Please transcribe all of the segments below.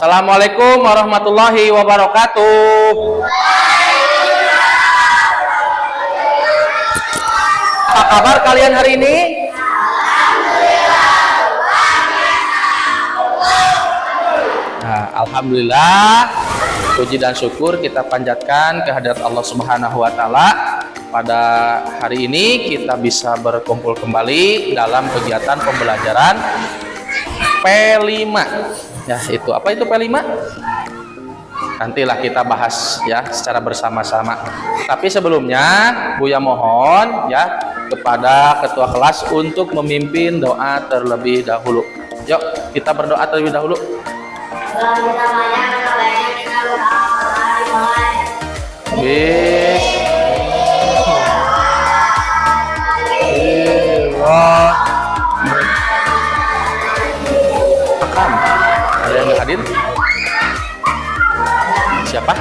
Assalamualaikum warahmatullahi wabarakatuh. Apa kabar kalian hari ini? Nah, alhamdulillah, puji dan syukur kita panjatkan kehadirat Allah Subhanahu wa taala. Pada hari ini kita bisa berkumpul kembali dalam kegiatan pembelajaran P5. Ya, itu apa itu P5? Nantilah kita bahas ya secara bersama-sama. Tapi sebelumnya Buya mohon ya kepada ketua kelas untuk memimpin doa terlebih dahulu. Yuk, kita berdoa terlebih dahulu. Akam, ada yang hadir? Siapa?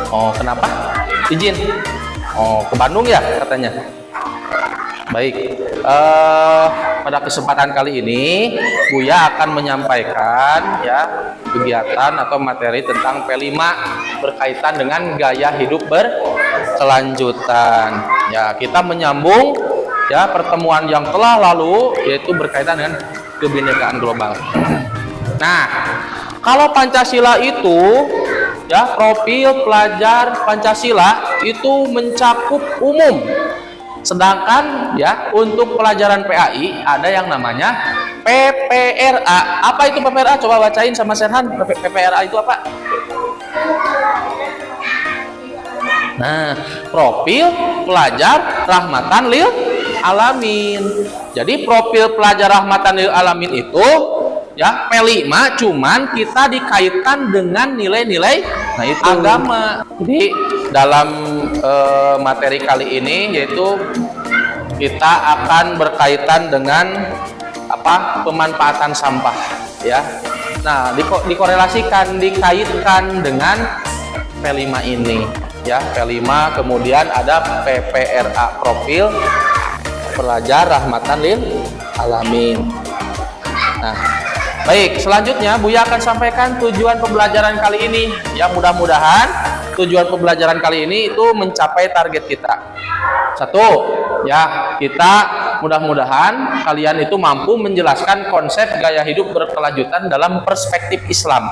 Oh, kenapa? Izin. Oh, ke Bandung ya katanya. Baik. Pada kesempatan kali ini Buya akan menyampaikan ya kegiatan atau materi tentang P5 berkaitan dengan gaya hidup berkelanjutan. Ya, kita menyambung ya pertemuan yang telah lalu, yaitu berkaitan dengan kebinekaan global. Nah, kalau Pancasila itu ya, profil pelajar Pancasila itu mencakup umum. Sedangkan ya untuk pelajaran PAI ada yang namanya PPRA. Apa itu PPRA? Coba bacain sama Serhan. PPRA itu apa? Nah, profil pelajar rahmatan lil alamin. Jadi profil pelajar rahmatan lil alamin itu ya P5, cuman kita dikaitkan dengan nilai-nilai nah itu agama. Jadi dalam materi kali ini yaitu kita akan berkaitan dengan apa? Pemanfaatan sampah ya. Nah, dikorelasikan, dikaitkan dengan P5 ini ya. P5 kemudian ada PPRA, profil pelajar rahmatan lil alamin. Nah, baik, selanjutnya Buya akan sampaikan tujuan pembelajaran kali ini. Ya, mudah-mudahan tujuan pembelajaran kali ini itu mencapai target kita. Satu, ya, kita mudah-mudahan kalian itu mampu menjelaskan konsep gaya hidup berkelanjutan dalam perspektif Islam.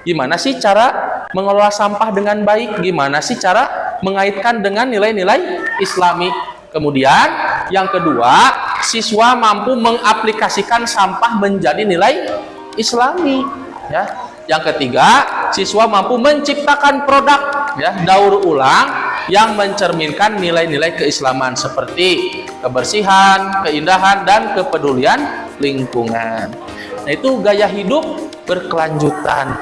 Gimana sih cara mengelola sampah dengan baik? Gimana sih cara mengaitkan dengan nilai-nilai Islami? Kemudian yang kedua, siswa mampu mengaplikasikan sampah menjadi nilai Islami ya. Yang ketiga, siswa mampu menciptakan produk ya daur ulang yang mencerminkan nilai-nilai keislaman seperti kebersihan, keindahan, dan kepedulian lingkungan. Nah, itu gaya hidup berkelanjutan.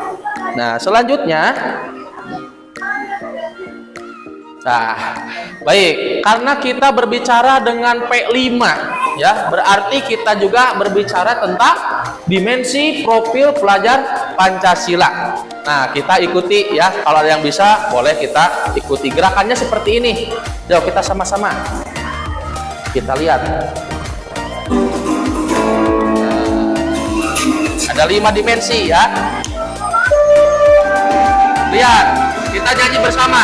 Nah, selanjutnya, nah, baik, karena kita berbicara dengan P5 ya, berarti kita juga berbicara tentang dimensi profil pelajar Pancasila. Nah, kita ikuti ya, kalau ada yang bisa boleh kita ikuti. Gerakannya seperti ini. Yuk kita sama-sama. Kita lihat. Ada 5 dimensi ya. Lihat, kita nyanyi bersama.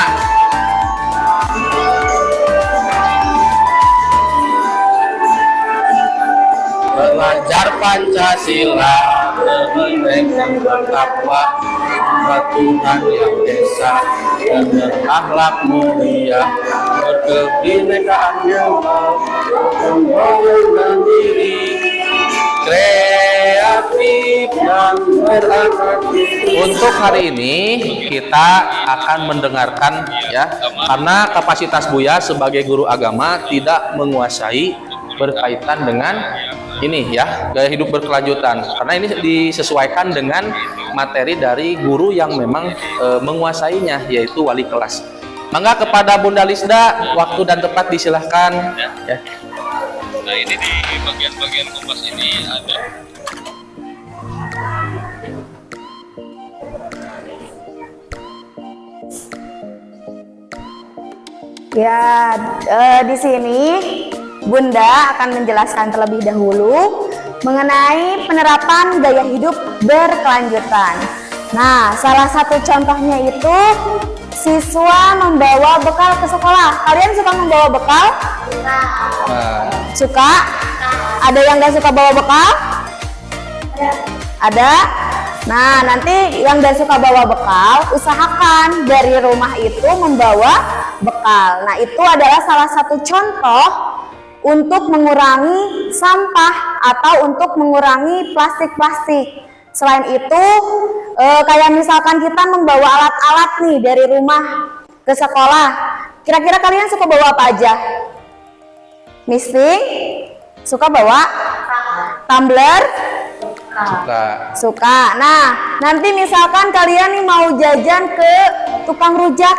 Belajar Pancasila, bernegara bertakwa, Tuhan yang esa, dan akhlak mulia, berkebinekaan yang membangun diri, kreatif dan berakhlak. Untuk hari ini kita akan mendengarkan ya, karena kapasitas Buya sebagai guru agama tidak menguasai berkaitan dengan ini ya, gaya hidup berkelanjutan, karena ini disesuaikan dengan materi dari guru yang memang menguasainya, yaitu wali kelas. Mangga kepada Bunda Lisda, waktu dan tempat disilahkan ya. Nah, ini di bagian-bagian kompas ini ada ya, di sini Bunda akan menjelaskan terlebih dahulu mengenai penerapan gaya hidup berkelanjutan. Nah, salah satu contohnya itu siswa membawa bekal ke sekolah. Kalian suka membawa bekal? Suka? Ada yang gak suka bawa bekal? Ada? Nah, nanti yang gak suka bawa bekal, usahakan dari rumah itu membawa bekal. Nah, itu adalah salah satu contoh untuk mengurangi sampah atau untuk mengurangi plastik-plastik. Selain itu, kayak misalkan kita membawa alat-alat nih dari rumah ke sekolah. Kira-kira kalian suka bawa apa aja? Misting? Suka bawa? Tumbler? Suka. Nah, nanti misalkan kalian nih mau jajan ke tukang rujak,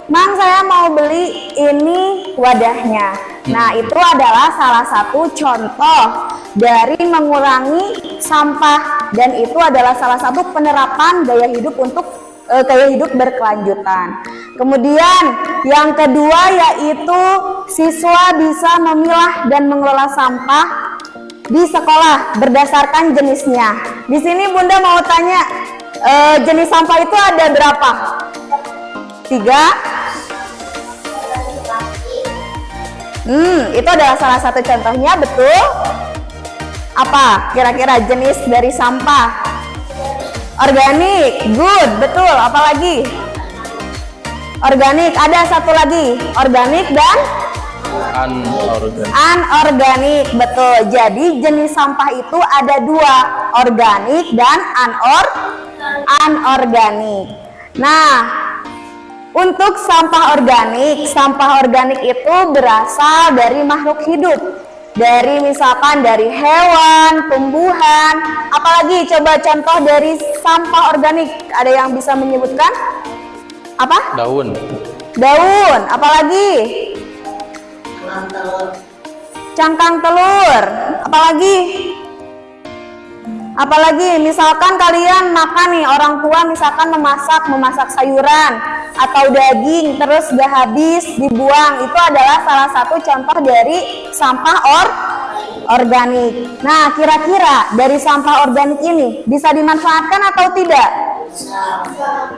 Mang, saya mau beli ini wadahnya. Nah, itu adalah salah satu contoh dari mengurangi sampah, dan itu adalah salah satu penerapan gaya hidup untuk gaya hidup berkelanjutan. Kemudian yang kedua yaitu siswa bisa memilah dan mengelola sampah di sekolah berdasarkan jenisnya. Di sini Bunda mau tanya, jenis sampah itu ada berapa? 3? Itu adalah salah satu contohnya, betul? Apa kira-kira jenis dari sampah? Organik, good, betul. Apalagi? Organik, ada satu lagi, organik dan anorganik, betul. Jadi jenis sampah itu ada dua, organik dan anorganik. Nah, untuk sampah organik itu berasal dari makhluk hidup, dari misalkan dari hewan, tumbuhan. Apalagi coba contoh dari sampah organik, ada yang bisa menyebutkan? Apa? Daun. Apalagi? Cangkang telur. Apalagi misalkan kalian makan nih, orang tua misalkan memasak sayuran atau daging terus gak habis dibuang, itu adalah salah satu contoh dari sampah organik. Nah, kira-kira dari sampah organik ini bisa dimanfaatkan atau tidak?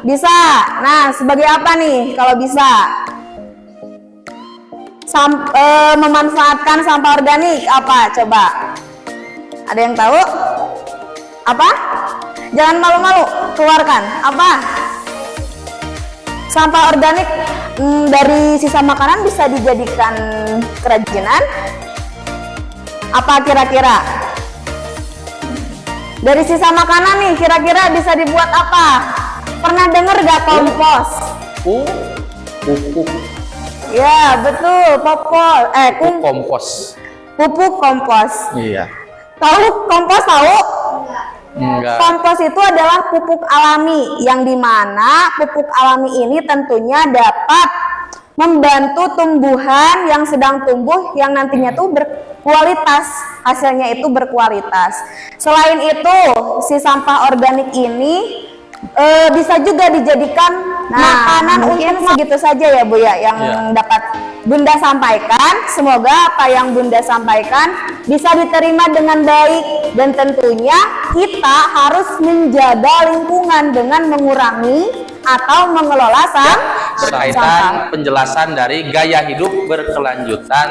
Bisa. Nah, sebagai apa nih kalau bisa? Memanfaatkan sampah organik apa? Coba. Ada yang tahu? Apa? Jangan malu-malu, keluarkan. Apa? Sampah organik dari sisa makanan bisa dijadikan kerajinan. Apa kira-kira? Dari sisa makanan nih, kira-kira bisa dibuat apa? Pernah dengar gak kompos? Pupuk. Ya, betul, pupuk kompos. Iya. Tahu kompos, tahu? Enggak. Kompos itu adalah pupuk alami, yang dimana pupuk alami ini tentunya dapat membantu tumbuhan yang sedang tumbuh, yang nantinya tuh berkualitas, hasilnya itu berkualitas. Selain itu, si sampah organik ini bisa juga dijadikan makanan. Mungkin segitu saja ya Bu ya yang dapat Bunda sampaikan. Semoga apa yang Bunda sampaikan bisa diterima dengan baik, dan tentunya kita harus menjaga lingkungan dengan mengurangi atau mengelola sampah. Penjelasan dari gaya hidup berkelanjutan,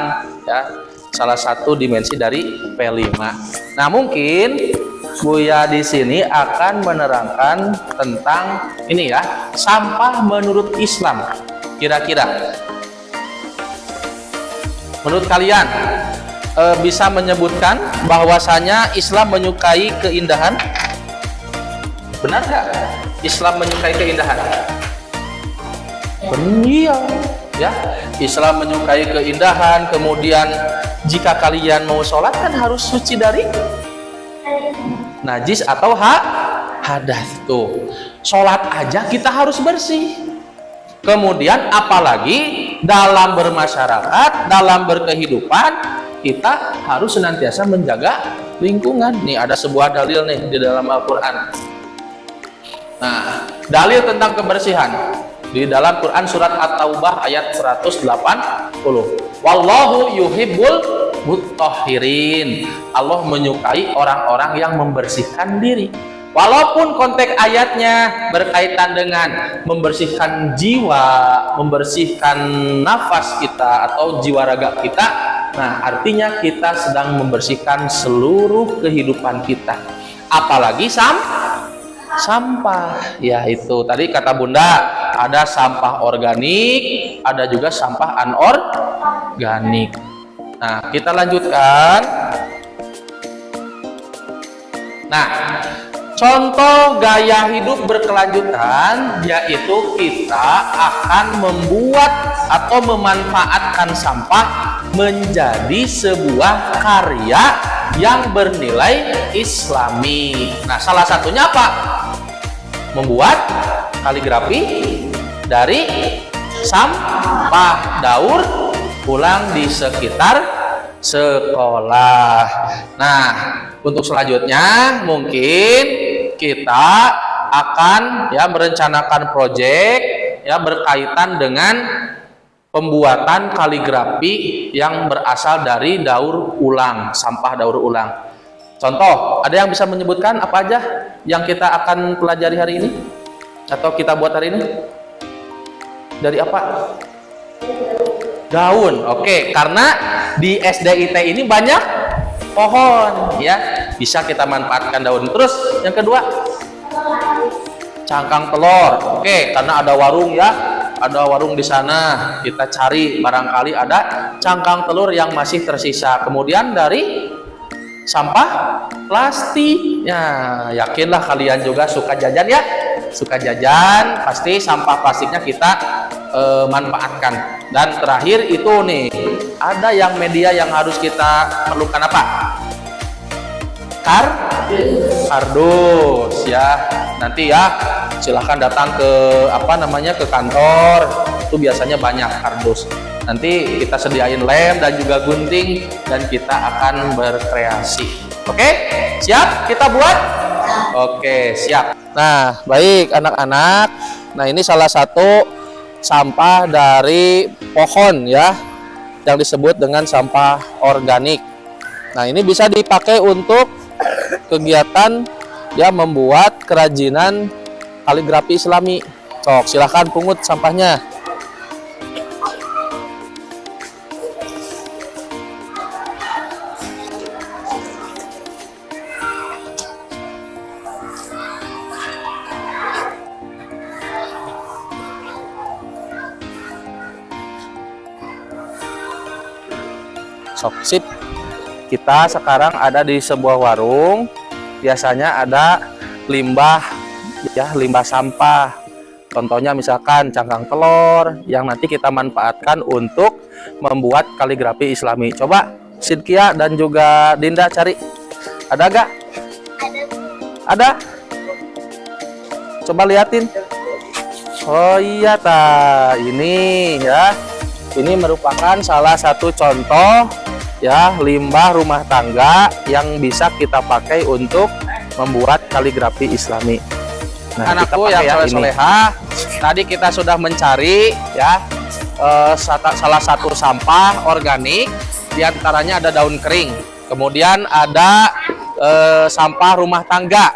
ya, salah satu dimensi dari P5. Nah, mungkin Buya di sini akan menerangkan tentang ini ya, sampah menurut Islam. Kira-kira menurut kalian bisa menyebutkan bahwasanya Islam menyukai keindahan? Benar nggak? Islam menyukai keindahan? Iya, ya. Islam menyukai keindahan. Kemudian jika kalian mau sholat kan harus suci dari najis atau hadas. Tuh, sholat aja kita harus bersih. Kemudian apalagi dalam bermasyarakat, dalam berkehidupan, kita harus senantiasa menjaga lingkungan. Nih ada sebuah dalil nih di dalam Al-Quran. Nah, dalil tentang kebersihan di dalam Quran surat At-Taubah ayat 180. Wallahu yuhibbul mutahhirin. Allah menyukai orang-orang yang membersihkan diri. Walaupun konteks ayatnya berkaitan dengan membersihkan jiwa, membersihkan nafas kita atau jiwa raga kita, nah artinya kita sedang membersihkan seluruh kehidupan kita. Apalagi sampah, ya itu tadi kata Bunda, ada sampah organik, ada juga sampah anorganik. Nah, kita lanjutkan. Nah, contoh gaya hidup berkelanjutan yaitu kita akan membuat atau memanfaatkan sampah menjadi sebuah karya yang bernilai Islami. Nah, salah satunya apa? Membuat kaligrafi dari sampah daur ulang di sekitar sekolah. Nah, untuk selanjutnya mungkin kita akan ya merencanakan proyek ya berkaitan dengan pembuatan kaligrafi yang berasal dari daur ulang, sampah daur ulang. Contoh, ada yang bisa menyebutkan apa aja yang kita akan pelajari hari ini atau kita buat hari ini? Dari apa? Daun. Oke, karena di SDIT ini banyak pohon ya, bisa kita manfaatkan daun. Terus yang kedua, cangkang telur. Oke, karena ada warung ya, ada warung di sana, kita cari barangkali ada cangkang telur yang masih tersisa. Kemudian dari sampah plastik, ya yakinlah kalian juga suka jajan ya, suka jajan, pasti sampah plastiknya kita manfaatkan. Dan terakhir itu nih, ada yang media yang harus kita perlukan apa? Kardus ya. Nanti ya silahkan datang ke ke kantor, itu biasanya banyak kardus. Nanti kita sediain lem dan juga gunting dan kita akan berkreasi. Oke, siap kita buat? Oke, siap. Nah, baik anak-anak. Nah, ini salah satu sampah dari pohon ya, yang disebut dengan sampah organik. Nah, ini bisa dipakai untuk kegiatan ya membuat kerajinan kaligrafi Islami. Sok, silahkan pungut sampahnya. Sok, sip. Kita sekarang ada di sebuah warung. Biasanya ada limbah ya, limbah sampah. Contohnya misalkan cangkang telur yang nanti kita manfaatkan untuk membuat kaligrafi Islami. Coba Sidkia dan juga Dinda cari. Ada gak? Ada. Coba liatin. Oh iya ini ya. Ini merupakan salah satu contoh ya limbah rumah tangga yang bisa kita pakai untuk membuat kaligrafi Islami. Nah, anakku yang soleh-soleha, tadi kita sudah mencari ya salah satu sampah organik, diantaranya ada daun kering, kemudian ada sampah rumah tangga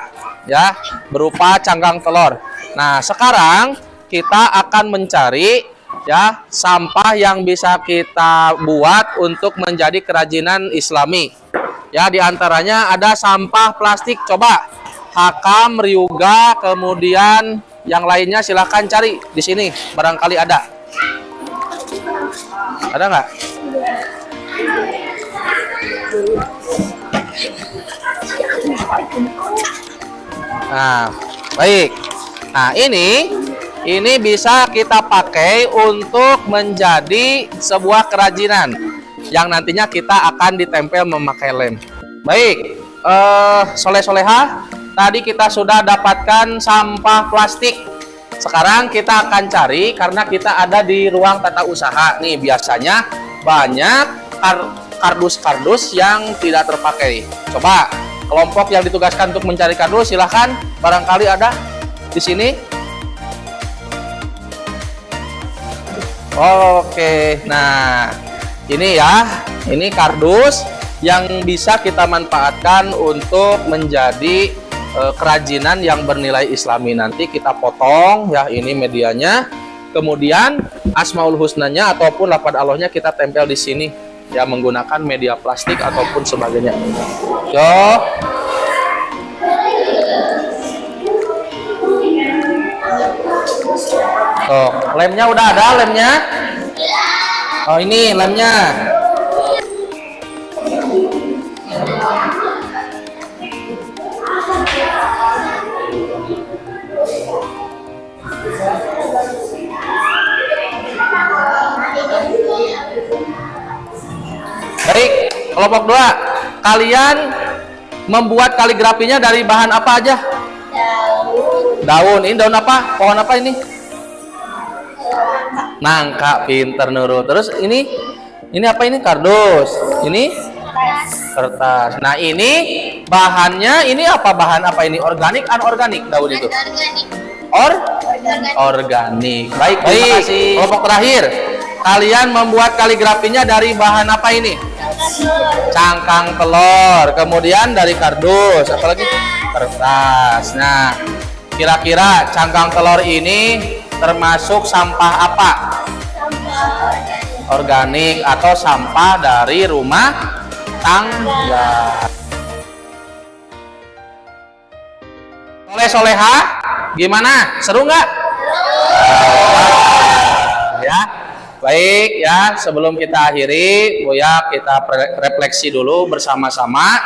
ya berupa cangkang telur. Nah, sekarang kita akan mencari ya sampah yang bisa kita buat untuk menjadi kerajinan Islami. Ya, diantaranya ada sampah plastik. Coba Hakam, Ryuga, kemudian yang lainnya silahkan cari di sini, barangkali ada. Ada nggak? Nah, baik. Nah, ini bisa kita pakai untuk menjadi sebuah kerajinan yang nantinya kita akan ditempel memakai lem. Baik, soleh-soleha, tadi kita sudah dapatkan sampah plastik. Sekarang kita akan cari, karena kita ada di ruang tata usaha. Nih, biasanya banyak kardus-kardus yang tidak terpakai. Coba kelompok yang ditugaskan untuk mencari kardus, silahkan, barangkali ada di sini. Oke, nah ini ya Ini kardus yang bisa kita manfaatkan untuk menjadi kerajinan yang bernilai islami. Nanti kita potong ya, ini medianya. Kemudian Asmaul Husnanya ataupun lafaz Allahnya kita tempel di sini ya, menggunakan media plastik ataupun sebagainya. Yo. Oh, lemnya udah ada lemnya? Oh, ini lemnya. Baik, kelompok 2. Kalian membuat kaligrafinya dari bahan apa aja? Daun. Ini daun apa? Pohon apa ini? Nangka, pinter Nurul. Terus ini apa ini? Kardus. Ini kertas. Nah, ini bahannya ini apa? Bahan apa ini? Organik, anorganik daun itu? Organik. Baik, terima kasih. Kelompok terakhir. Kalian membuat kaligrafinya dari bahan apa ini? Cangkang telur. Kemudian dari kardus. Apa lagi? Kertas. Nah, kira-kira cangkang telur ini termasuk sampah apa? Organik atau sampah dari rumah tangga. Soleh-soleha, gimana? Seru nggak? Ya, baik ya. Sebelum kita akhiri, Buya kita refleksi dulu bersama-sama.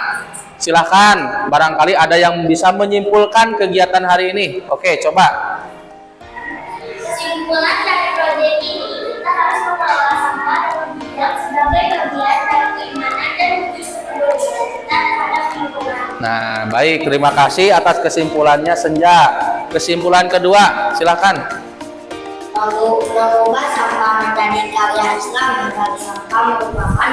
Silahkan, barangkali ada yang bisa menyimpulkan kegiatan hari ini. Oke, coba. Kesimpulan dari proyek ini, kita harus mengelola sampah dengan bijak sebagai bagian dari keimanan dan wujud kepedulian kita terhadap lingkungan. Nah, baik. Terima kasih atas kesimpulannya Senja. Kesimpulan kedua, silakan. Mengubah sampah menjadi karya Islam dari sampah merupakan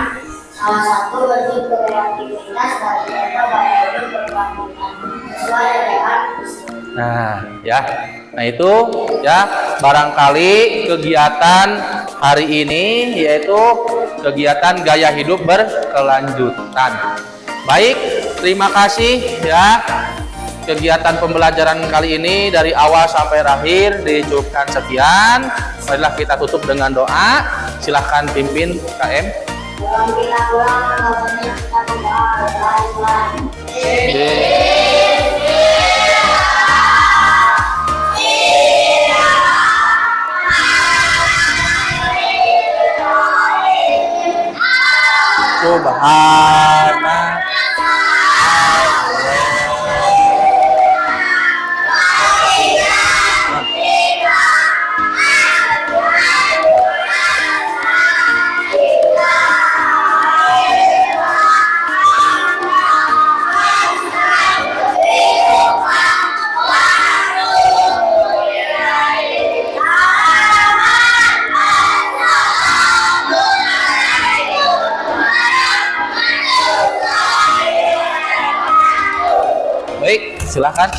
salah satu bentuk kreativitas dari kita gaya hidup berkelanjutan sesuai dengan Islam. Nah, ya. Nah, itu ya, barangkali kegiatan hari ini yaitu kegiatan gaya hidup berkelanjutan. Baik, terima kasih ya. Kegiatan pembelajaran kali ini dari awal sampai akhir dicukupkan sekian. Marilah kita tutup dengan doa. Silahkan pimpin KM. Kita ulang, kita berdoa. Subhana. Baik, silakan.